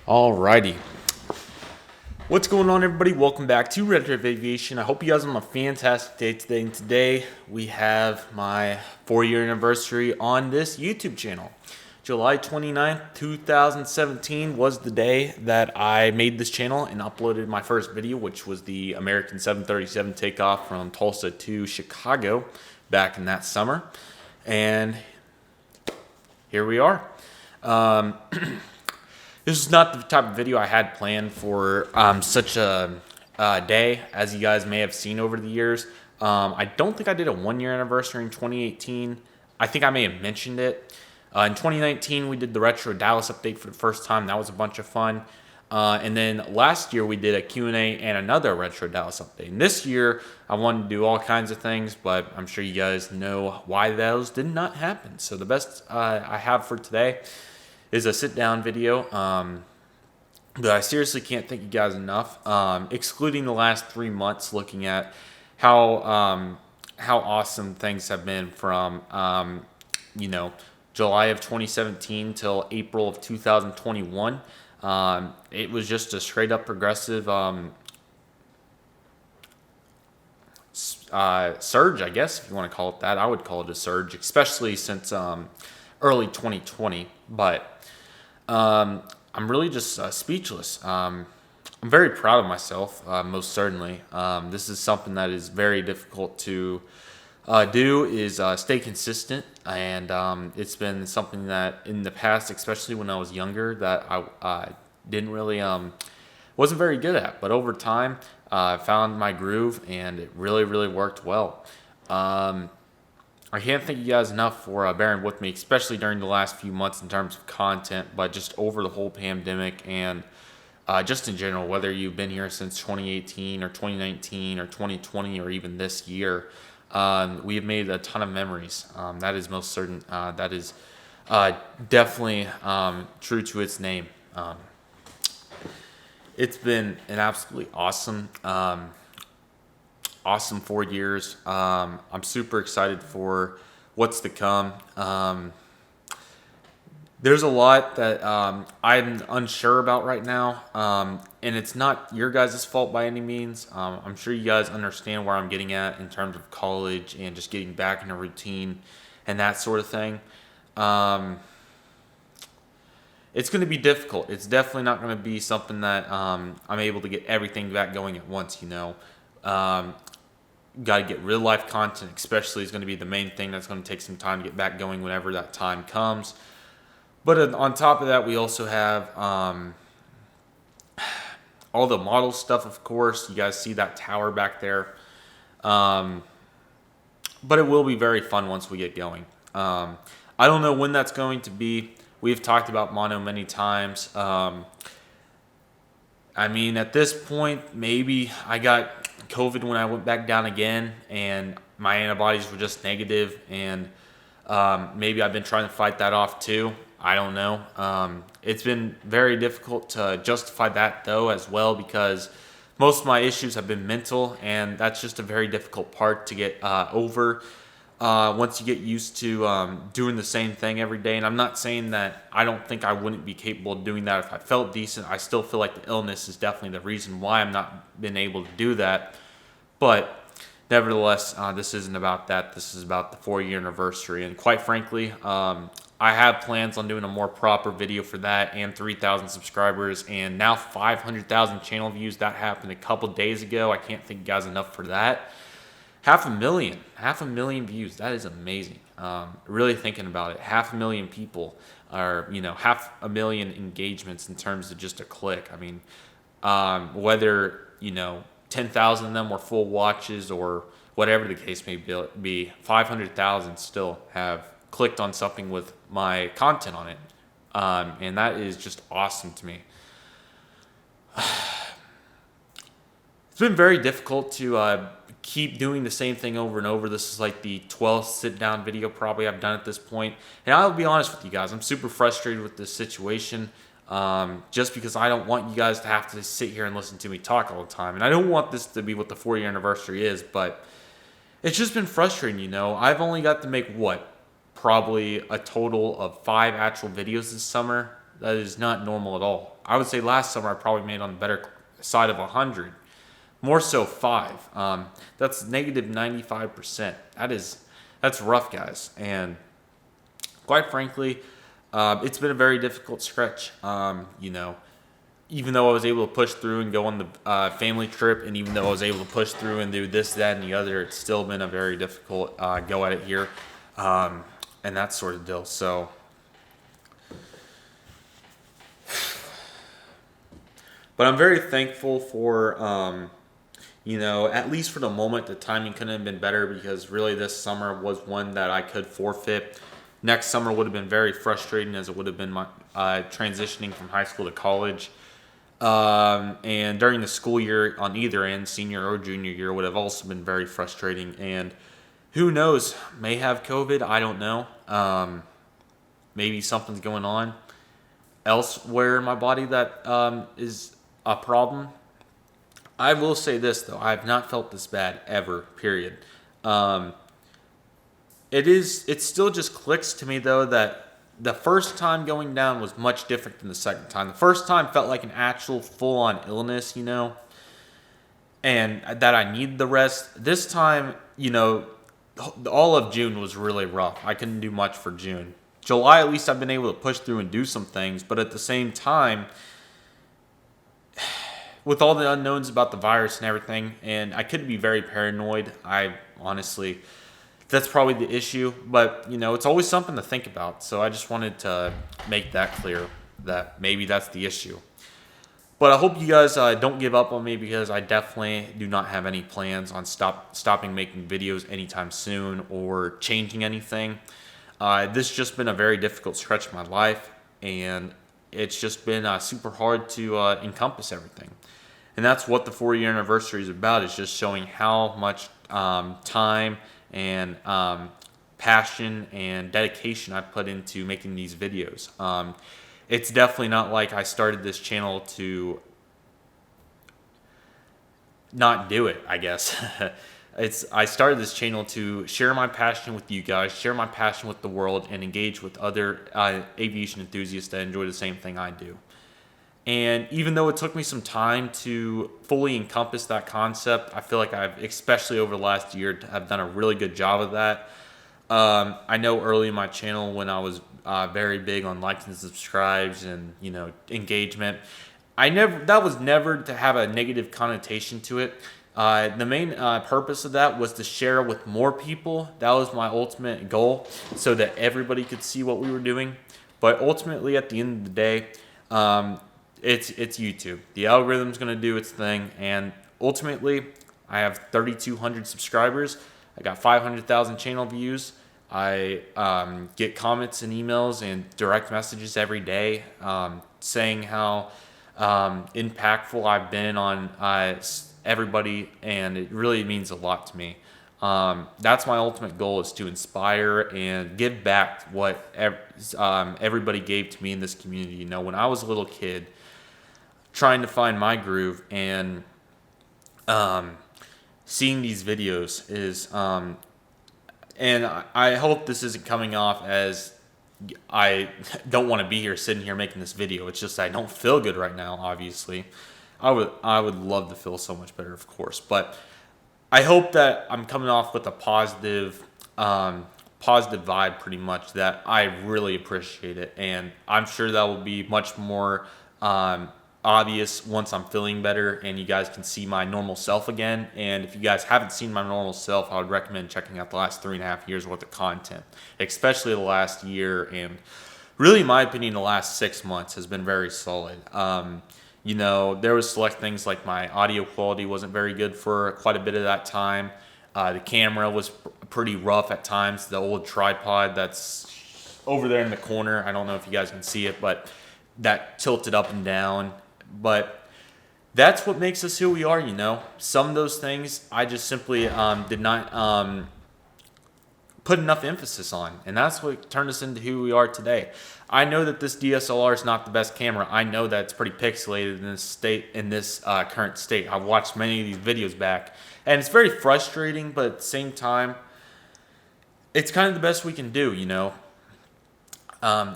Alrighty. What's going on, everybody? Welcome back to Red Dead Aviation. I hope you guys are on a fantastic day today. And today we have my 4-year anniversary on this YouTube channel. July 29th, 2017 was the day that I made this channel and uploaded my first video, which was the American 737 takeoff from Tulsa to Chicago back in that summer. And here we are. This is not the type of video I had planned for such a day, as you guys may have seen over the years. I don't think I did a 1-year anniversary in 2018. I think I may have mentioned it. In 2019, we did the Retro Dallas update for the first time. That was a bunch of fun. And then last year, we did a Q&A and another Retro Dallas update. And this year, I wanted to do all kinds of things, but I'm sure you guys know why those did not happen. So the best I have for today is a sit-down video that I seriously can't thank you guys enough, excluding the last 3 months, looking at how awesome things have been from July of 2017 till April of 2021. It was just a straight up progressive surge, I guess, if you want to call it that. I would call it a surge, especially since early 2020. But I'm really just speechless. I'm very proud of myself, most certainly. This is something that is very difficult to do, is stay consistent. And it's been something that in the past, especially when I was younger, that I didn't really, wasn't very good at. But over time, I found my groove, and it really, really worked well. I can't thank you guys enough for bearing with me, especially during the last few months in terms of content, but just over the whole pandemic and just in general, whether you've been here since 2018 or 2019 or 2020 or even this year, we have made a ton of memories. That is most certain. That is definitely true to its name. It's been an absolutely awesome 4 years. I'm super excited for what's to come. There's a lot that I'm unsure about right now, and it's not your guys' fault by any means. I'm sure you guys understand where I'm getting at in terms of college and just getting back in a routine and that sort of thing. It's going to be difficult. It's definitely not going to be something that I'm able to get everything back going at once, Got to get real life content, especially, is going to be the main thing that's going to take some time to get back going whenever that time comes. But on top of that, we also have all the model stuff, of course. You guys see that tower back there. But it will be very fun once we get going. I don't know when that's going to be. We've talked about mono many times. At this point, maybe I got COVID when I went back down again, and my antibodies were just negative, and maybe I've been trying to fight that off too. I don't know. It's been very difficult to justify that though as well, because most of my issues have been mental, and that's just a very difficult part to get over once you get used to doing the same thing every day. And I'm not saying that I don't think I wouldn't be capable of doing that if I felt decent. I still feel like the illness is definitely the reason why I'm not been able to do that. But nevertheless, this isn't about that. This is about the 4-year anniversary. And quite frankly, I have plans on doing a more proper video for that, and 3,000 subscribers and now 500,000 channel views. That happened a couple days ago. I can't thank you guys enough for that. 500,000 views. That is amazing. Really thinking about it, 500,000 people are, 500,000 engagements in terms of just a click. Whether 10,000 of them were full watches or whatever the case may be, 500,000 still have clicked on something with my content on it, and that is just awesome to me. It's been very difficult to keep doing the same thing over and over. This is like the 12th sit-down video probably I've done at this point. And I'll be honest with you guys, I'm super frustrated with this situation, just because I don't want you guys to have to sit here and listen to me talk all the time. And I don't want this to be what the 4-year anniversary is, but it's just been frustrating, I've only got to make, probably a total of 5 actual videos this summer. That is not normal at all. I would say last summer I probably made on the better side of 100, more so 5. That's negative 95%. That's rough, guys. And quite frankly, it's been a very difficult stretch. Even though I was able to push through and go on the family trip, and even though I was able to push through and do this, that, and the other, it's still been a very difficult go at it here, and that sort of deal. So, but I'm very thankful for, at least for the moment, the timing couldn't have been better, because really this summer was one that I could forfeit. Next summer would have been very frustrating, as it would have been my transitioning from high school to college. And during the school year on either end, senior or junior year, would have also been very frustrating. And who knows, may have COVID, I don't know. Maybe something's going on elsewhere in my body that is a problem. I will say this, though. I have not felt this bad ever, period. It still just clicks to me, though, that the first time going down was much different than the second time. The first time felt like an actual full-on illness, and that I needed the rest. This time, all of June was really rough. I couldn't do much for June. July, at least I've been able to push through and do some things, but at the same time, with all the unknowns about the virus and everything, and I could be very paranoid. Honestly, that's probably the issue, but it's always something to think about. So I just wanted to make that clear, that maybe that's the issue. But I hope you guys don't give up on me, because I definitely do not have any plans on stopping making videos anytime soon or changing anything. This has just been a very difficult stretch of my life, and it's just been super hard to encompass everything. And that's what the 4-year anniversary is about, is just showing how much time and passion and dedication I put into making these videos. It's definitely not like I started this channel to not do it, I guess. I started this channel to share my passion with you guys, share my passion with the world, and engage with other aviation enthusiasts that enjoy the same thing I do. And even though it took me some time to fully encompass that concept, I feel like I've, especially over the last year, have done a really good job of that. I know early in my channel, when I was very big on likes and subscribes and engagement, that was never to have a negative connotation to it. The main purpose of that was to share with more people. That was my ultimate goal, so that everybody could see what we were doing. But ultimately, at the end of the day, it's YouTube. The algorithm's going to do its thing, and ultimately, I have 3,200 subscribers. I got 500,000 channel views. I get comments and emails and direct messages every day saying how impactful I've been on everybody, and it really means a lot to me. That's my ultimate goal, is to inspire and give back what everybody gave to me in this community. When I was a little kid, trying to find my groove, and seeing these videos is, and I hope this isn't coming off as I don't want to be here sitting here making this video. It's just I don't feel good right now, obviously. I would love to feel so much better, of course, but I hope that I'm coming off with a positive vibe, pretty much, that I really appreciate it, and I'm sure that will be much more obvious once I'm feeling better and you guys can see my normal self again. And if you guys haven't seen my normal self, I would recommend checking out the last 3.5 years worth of content, especially the last year, and really, in my opinion, the last 6 months has been very solid. There was select things like my audio quality wasn't very good for quite a bit of that time. The camera was pretty rough at times. The old tripod that's over there in the corner, I don't know if you guys can see it, but that tilted up and down. But that's what makes us who we are, Some of those things I just simply did not put enough emphasis on, and that's what turned us into who we are today. I know that this DSLR is not the best camera. I know that it's pretty pixelated in this current state. I've watched many of these videos back, and it's very frustrating, but at the same time, it's kind of the best we can do,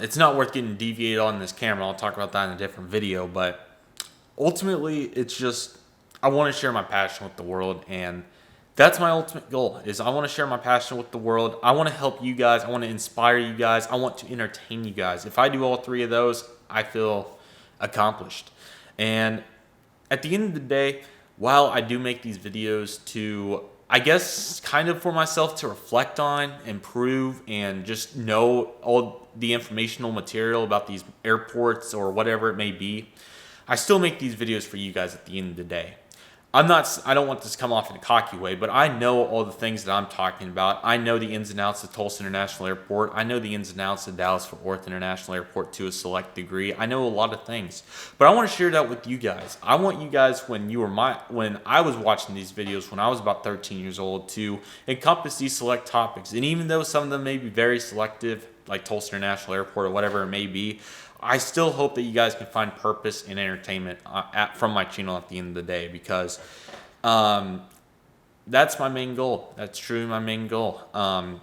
It's not worth getting deviated on this camera. I'll talk about that in a different video, but ultimately it's just I want to share my passion with the world, and that's my ultimate goal. Is I want to share my passion with the world. I want to help you guys. I want to inspire you guys. I want to entertain you guys. If I do all three of those, I feel accomplished. And at the end of the day, while I do make these videos to, I guess, kind of for myself to reflect on, improve, and just know all the informational material about these airports or whatever it may be, I still make these videos for you guys at the end of the day. I don't want this to come off in a cocky way, but I know all the things that I'm talking about. I know the ins and outs of Tulsa International Airport. I know the ins and outs of Dallas-Fort Worth International Airport to a select degree. I know a lot of things, but I want to share that with you guys. I want you guys, when I was watching these videos when I was about 13 years old, to encompass these select topics. And even though some of them may be very selective, like Tulsa International Airport or whatever it may be, I still hope that you guys can find purpose and entertainment from my channel at the end of the day, because that's my main goal. That's truly my main goal. And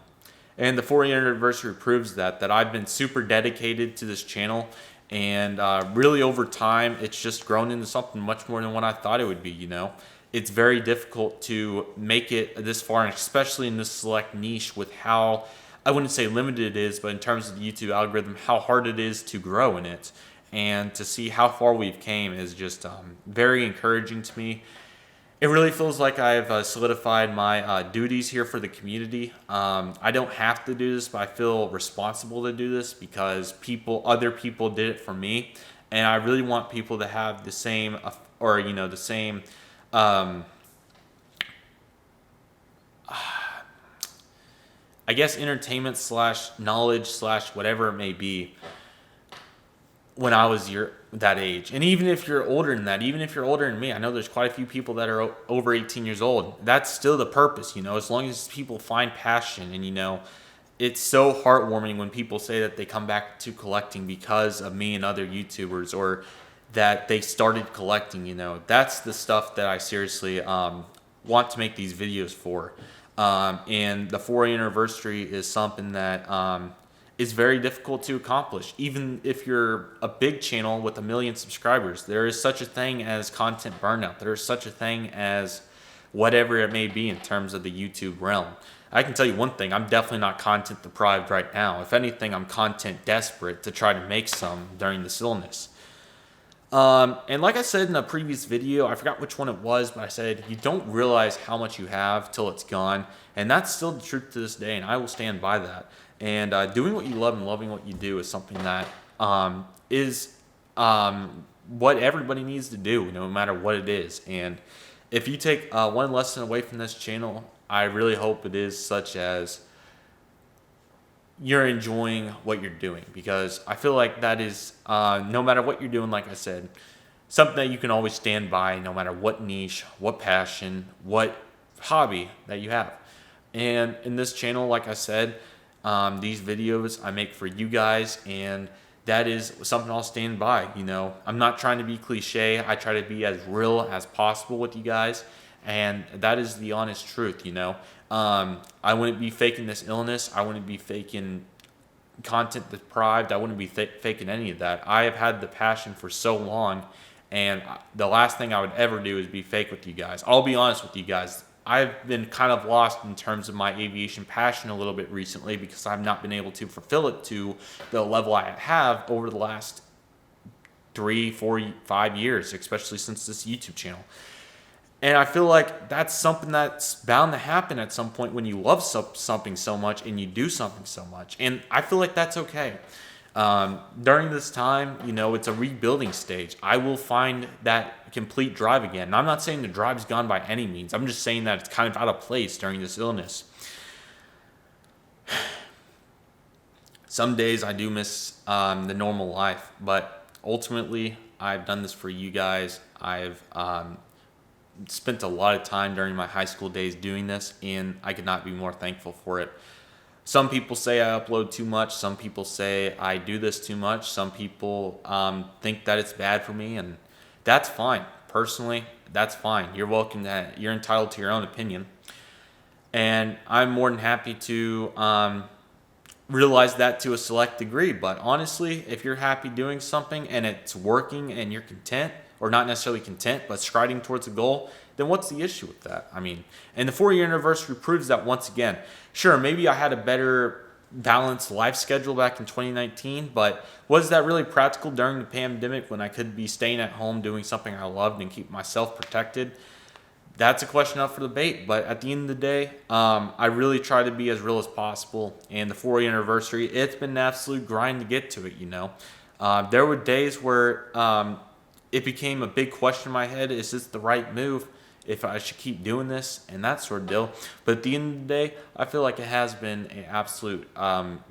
the 4-year anniversary proves that I've been super dedicated to this channel, and really over time, it's just grown into something much more than what I thought it would be, you know. It's very difficult to make it this far, and especially in this select niche with how, I wouldn't say limited it is, but in terms of the YouTube algorithm, how hard it is to grow in it. And to see how far we've came is just very encouraging to me. It really feels like I've solidified my duties here for the community. I don't have to do this, but I feel responsible to do this because other people did it for me. And I really want people to have the same, the same, I guess, entertainment / knowledge / whatever it may be when I was that age. And even if you're older than that, even if you're older than me, I know there's quite a few people that are over 18 years old. That's still the purpose, you know, as long as people find passion. And, you know, it's so heartwarming when people say that they come back to collecting because of me and other YouTubers, or that they started collecting, you know. That's the stuff that I seriously want to make these videos for. And the 4-year anniversary is something that is very difficult to accomplish. Even if you're a big channel with 1 million subscribers, there is such a thing as content burnout. There is such a thing as whatever it may be in terms of the YouTube realm. I can tell you one thing, I'm definitely not content deprived right now. If anything, I'm content desperate to try to make some during this illness. And like I said in a previous video, I forgot which one it was, but I said, you don't realize how much you have till it's gone. And that's still the truth to this day, and I will stand by that. And doing what you love and loving what you do is something that is what everybody needs to do, no matter what it is. And if you take one lesson away from this channel, I really hope it is such as you're enjoying what you're doing, because I feel like that is, no matter what you're doing, like I said, something that you can always stand by, no matter what niche, what passion, what hobby that you have. And in this channel, like I said, these videos I make for you guys, and that is something I'll stand by. You know, I'm not trying to be cliche. I try to be as real as possible with you guys, and that is the honest truth, you know. I wouldn't be faking this illness. I wouldn't be faking content deprived. I wouldn't be faking any of that. I have had the passion for so long, and the last thing I would ever do is be fake with you guys. I'll be honest with you guys. I've been kind of lost in terms of my aviation passion a little bit recently, because I've not been able to fulfill it to the level I have over the last 3, 4, 5 years, especially since this YouTube channel. And I feel like that's something that's bound to happen at some point when you love something so much and you do something so much. And I feel like that's okay. During this time, you know, it's a rebuilding stage. I will find that complete drive again. And I'm not saying the drive's gone by any means. I'm just saying that it's kind of out of place during this illness. Some days I do miss the normal life, but ultimately I've done this for you guys. I've spent a lot of time during my high school days doing this, and I could not be more thankful for it. Some people say I upload too much. Some people say I do this too much. Some people think that it's bad for me, and that's fine. Personally, that's fine. You're welcome to, you're entitled to your own opinion. And I'm more than happy to realize that to a select degree. But honestly, if you're happy doing something and it's working and you're content, or not necessarily content, but striding towards a goal, then what's the issue with that? I mean, and the 4-year anniversary proves that once again. Sure, maybe I had a better balanced life schedule back in 2019, but was that really practical during the pandemic when I could be staying at home doing something I loved and keep myself protected? That's a question up for debate. But at the end of the day, I really try to be as real as possible. And the 4-year anniversary, it's been an absolute grind to get to it, you know. There were days where it became a big question in my head, is this the right move? If I should keep doing this and that sort of deal. But at the end of the day, I feel like it has been an absolute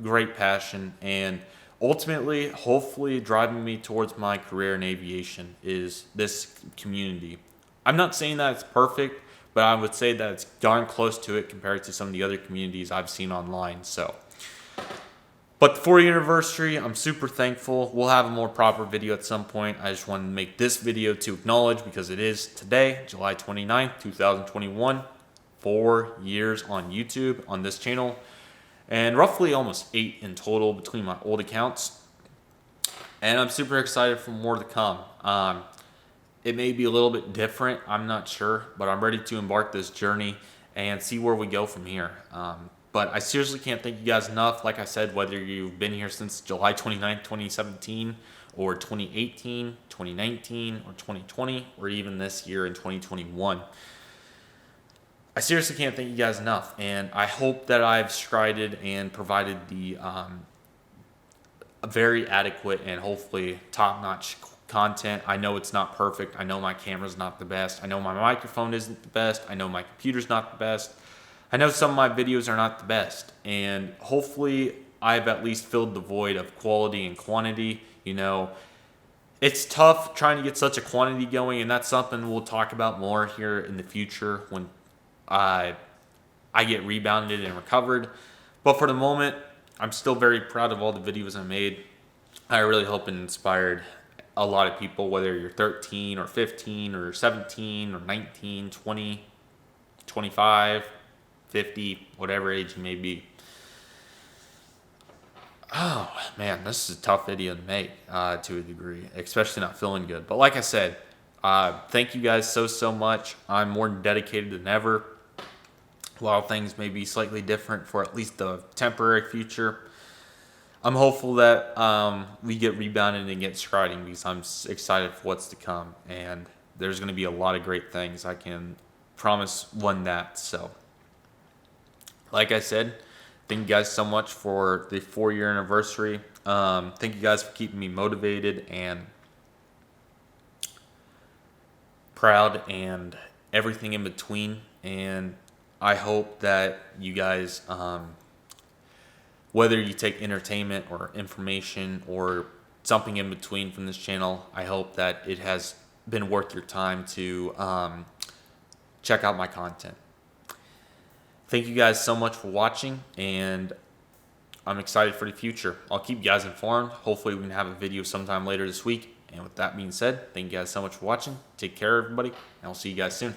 great passion. And ultimately, hopefully driving me towards my career in aviation is this community. I'm not saying that it's perfect, but I would say that it's darn close to it compared to some of the other communities I've seen online. But the 4-year anniversary, I'm super thankful. We'll have a more proper video at some point. I just wanted to make this video to acknowledge, because it is today, July 29th, 2021, 4 years on YouTube on this channel, and roughly almost 8 in total between my old accounts. And I'm super excited for more to come. It may be a little bit different, I'm not sure, but I'm ready to embark this journey and see where we go from here. But I seriously can't thank you guys enough. Like I said, whether you've been here since July 29th, 2017, or 2018, 2019, or 2020, or even this year in 2021. I seriously can't thank you guys enough. And I hope that I've strided and provided the very adequate and hopefully top-notch content. I know it's not perfect. I know my camera's not the best. I know my microphone isn't the best. I know my computer's not the best. I know some of my videos are not the best, and hopefully I've at least filled the void of quality and quantity. You know, it's tough trying to get such a quantity going, and that's something we'll talk about more here in the future when I get rebounded and recovered. But for the moment, I'm still very proud of all the videos I made. I really hope it inspired a lot of people, whether you're 13 or 15 or 17 or 19, 20, 25, 50, whatever age you may be. Oh man, this is a tough video to make to a degree, especially not feeling good. But like I said, thank you guys so much. I'm more dedicated than ever. While things may be slightly different for at least the temporary future, I'm hopeful that we get rebounded and get striding, because I'm excited for what's to come. And there's going to be a lot of great things. I can promise one that. So, like I said, thank you guys so much for the 4-year anniversary. Thank you guys for keeping me motivated and proud and everything in between. And I hope that you guys, whether you take entertainment or information or something in between from this channel, I hope that it has been worth your time to check out my content. Thank you guys so much for watching, and I'm excited for the future. I'll keep you guys informed. Hopefully we can have a video sometime later this week. And with that being said, thank you guys so much for watching. Take care, everybody, and I'll see you guys soon.